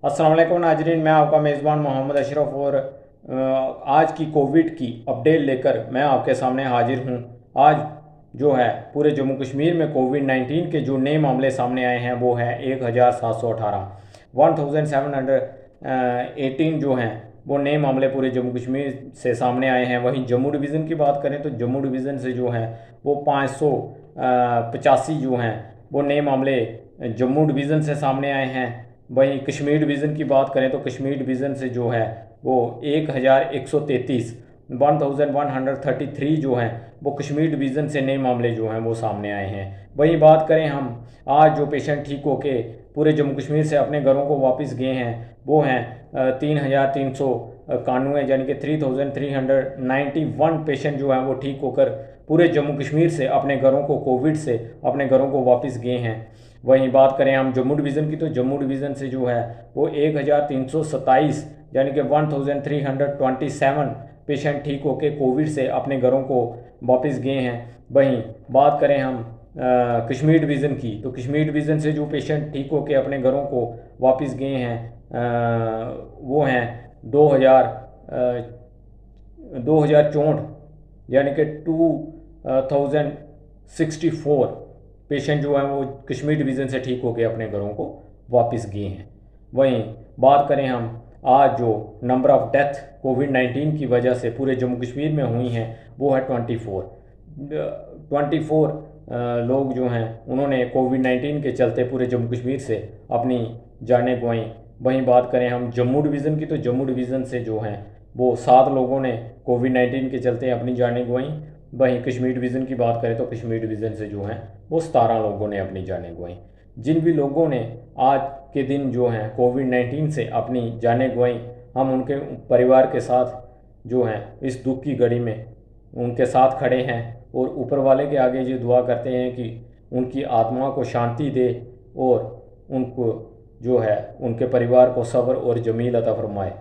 अस्सलाम वालेकुम नाजरीन, मैं आपका मेज़बान मोहम्मद अशरफ और आज की कोविड की अपडेट लेकर मैं आपके सामने हाजिर हूँ। आज जो है पूरे जम्मू कश्मीर में कोविड-19 के जो नए मामले सामने आए हैं वो है 1718 1718 जो हैं वो नए मामले पूरे जम्मू कश्मीर से सामने आए हैं। वहीं जम्मू डिवीज़न की बात करें तो जम्मू डिवीज़न से जो है वो 585 जो हैं वो नए मामले जम्मू डिवीज़न से सामने आए हैं। वहीं कश्मीर डिवीज़न की बात करें तो कश्मीर डिवीज़न से जो है वो 1133 जो हैं वो कश्मीर डिवीज़न से नए मामले जो हैं वो सामने आए हैं। वहीं बात करें हम आज जो पेशेंट ठीक होके पूरे जम्मू कश्मीर से अपने घरों को वापस गए हैं वो हैं 3,391 यानी कि 3,391 पेशेंट जो हैं वो ठीक होकर पूरे जम्मू कश्मीर से अपने घरों को कोविड से अपने घरों को वापस गए हैं। वहीं बात करें हम जम्मू डिवीज़न की तो जम्मू डिवीज़न से जो है वो 1327 यानी कि 1327 पेशेंट ठीक होकर कोविड से अपने घरों को वापस गए हैं। वहीं बात करें हम कश्मीर डिवीज़न की तो कश्मीर डिवीज़न से जो पेशेंट ठीक होकर अपने घरों को वापस गए हैं वो हैं 2064 यानी कि 2064 पेशेंट जो हैं वो कश्मीर डिवीज़न से ठीक होकर अपने घरों को वापस गए हैं। वहीं बात करें हम आज जो नंबर ऑफ़ डेथ कोविड-19 की वजह से पूरे जम्मू कश्मीर में हुई हैं वो है 24 लोग जो हैं उन्होंने कोविड-19 के चलते पूरे जम्मू कश्मीर से अपनी जानें गंवाई। वहीं बात करें हम जम्मू डिवीज़न की तो जम्मू डिवीज़न से जो हैं वो 7 लोगों ने कोविड-19 के चलते अपनी जानें गंवाई। वहीं कश्मीर डिवीज़न की बात करें तो कश्मीर डिवीज़न से जो हैं वो 17 लोगों ने अपनी जानें गंवाई। जिन भी लोगों ने आज के दिन जो हैं कोविड-19 से अपनी जानें गंवाई, हम उनके परिवार के साथ जो हैं इस दुख की घड़ी में उनके साथ खड़े हैं और ऊपर वाले के आगे ये दुआ करते हैं कि उनकी आत्मा को शांति दे और उनको जो है उनके परिवार को सब्र और जमील अता फरमाए।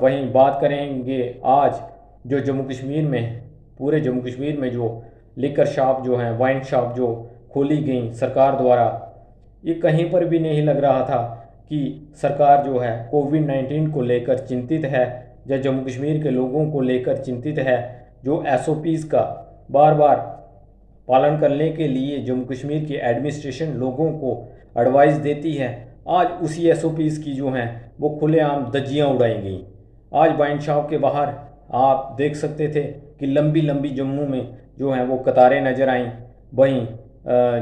वहीं बात करेंगे आज जो जम्मू कश्मीर में पूरे जम्मू कश्मीर में जो लिकर शॉप जो हैं वाइन शॉप जो खोली गई सरकार द्वारा, ये कहीं पर भी नहीं लग रहा था कि सरकार जो है कोविड-19 को लेकर चिंतित है या जम्मू कश्मीर के लोगों को लेकर चिंतित है। जो SOPs का बार बार पालन करने के लिए जम्मू कश्मीर की एडमिनिस्ट्रेशन लोगों को एडवाइस देती है, आज उसी SOPs की जो हैं वो खुलेआम धज्जियाँ उड़ाई गई। आज वाइन शॉप के बाहर आप देख सकते थे कि लंबी लंबी जम्मू में जो हैं वो कतारें नज़र आईं। वहीं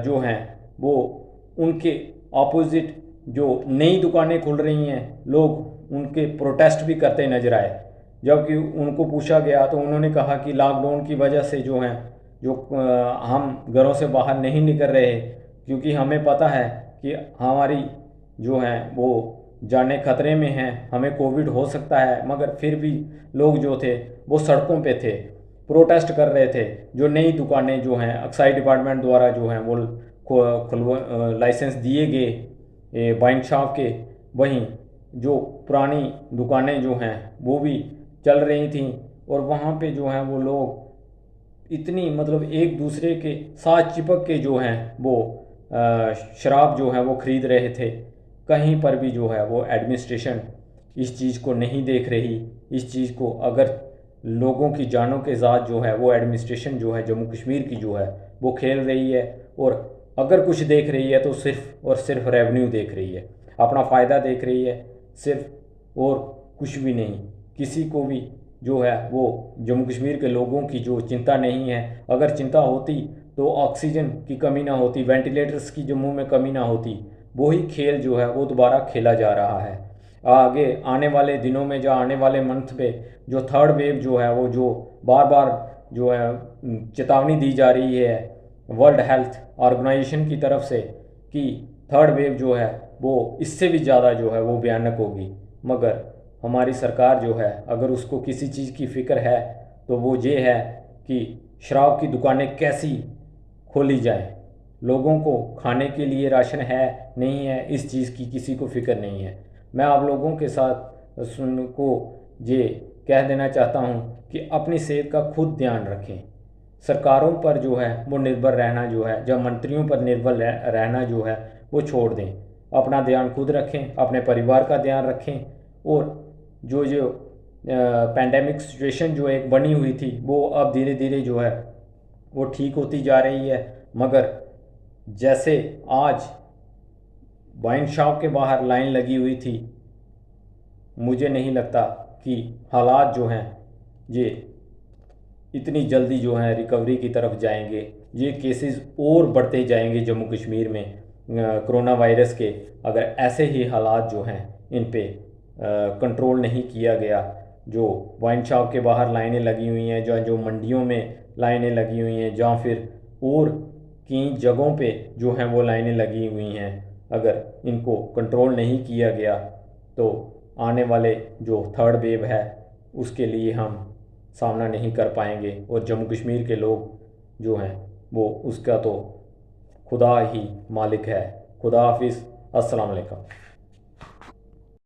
जो हैं वो उनके अपोजिट जो नई दुकानें खुल रही हैं लोग उनके प्रोटेस्ट भी करते नज़र आए। जबकि उनको पूछा गया तो उन्होंने कहा कि लॉकडाउन की वजह से जो हैं जो हम घरों से बाहर नहीं निकल रहे क्योंकि हमें पता है कि हमारी जो हैं वो जानें खतरे में हैं, हमें कोविड हो सकता है, मगर फिर भी लोग जो थे वो सड़कों पे थे, प्रोटेस्ट कर रहे थे। जो नई दुकानें जो हैं एक्साइज डिपार्टमेंट द्वारा जो हैं वो लाइसेंस दिए गए वाइन शॉप के, वहीं जो पुरानी दुकानें जो हैं वो भी चल रही थीं और वहाँ पे जो हैं वो लोग इतनी मतलब एक दूसरे के साथ चिपक के जो हैं वो शराब जो है वो ख़रीद रहे थे। कहीं पर भी जो है वो एडमिनिस्ट्रेशन इस चीज़ को नहीं देख रही। इस चीज़ को अगर लोगों की जानों के साथ जो है वो एडमिनिस्ट्रेशन जो है जम्मू कश्मीर की जो है वो खेल रही है और अगर कुछ देख रही है तो सिर्फ़ और सिर्फ रेवेन्यू देख रही है, अपना फ़ायदा देख रही है सिर्फ, और कुछ भी नहीं। किसी को भी जो है वो जम्मू कश्मीर के लोगों की जो चिंता नहीं है। अगर चिंता होती तो ऑक्सीजन की कमी ना होती, वेंटिलेटर्स की जम्मू में कमी ना होती। वही खेल जो है वो दोबारा खेला जा रहा है। आगे आने वाले दिनों में जो आने वाले मंथ पे जो थर्ड वेव जो है वो जो बार बार जो है चेतावनी दी जा रही है वर्ल्ड हेल्थ ऑर्गेनाइजेशन की तरफ से कि थर्ड वेव जो है वो इससे भी ज़्यादा जो है वो भयानक होगी। मगर हमारी सरकार जो है अगर उसको किसी चीज़ की फ़िक्र है तो वो ये है कि शराब की दुकानें कैसी खोली जाएं। लोगों को खाने के लिए राशन है नहीं है इस चीज़ की किसी को फ़िक्र नहीं है। मैं आप लोगों के साथ को ये कह देना चाहता हूँ कि अपनी सेहत का खुद ध्यान रखें। सरकारों पर जो है वो निर्भर रहना जो है, जब मंत्रियों पर निर्भर रहना जो है वो छोड़ दें। अपना ध्यान खुद रखें, अपने परिवार का ध्यान रखें। और जो जो पैंडेमिक सिचुएशन जो एक बनी हुई थी वो अब धीरे धीरे जो है वो ठीक होती जा रही है। मगर जैसे आज वाइन शॉप के बाहर लाइन लगी हुई थी, मुझे नहीं लगता कि हालात जो हैं ये इतनी जल्दी जो है रिकवरी की तरफ जाएंगे। ये केसेस और बढ़ते जाएंगे जम्मू कश्मीर में कोरोना वायरस के, अगर ऐसे ही हालात जो हैं इन पे कंट्रोल नहीं किया गया। जो वाइन शॉप के बाहर लाइनें लगी हुई हैं, जो जो मंडियों में लाइनें लगी हुई हैं, जहाँ फिर और कई जगहों पे जो हैं वो लाइनें लगी हुई हैं, अगर इनको कंट्रोल नहीं किया गया तो आने वाले जो थर्ड वेव है उसके लिए हम सामना नहीं कर पाएंगे। और जम्मू कश्मीर के लोग जो हैं वो उसका तो खुदा ही मालिक है। खुदा हाफिज़। अस्सलाम वालेकुम।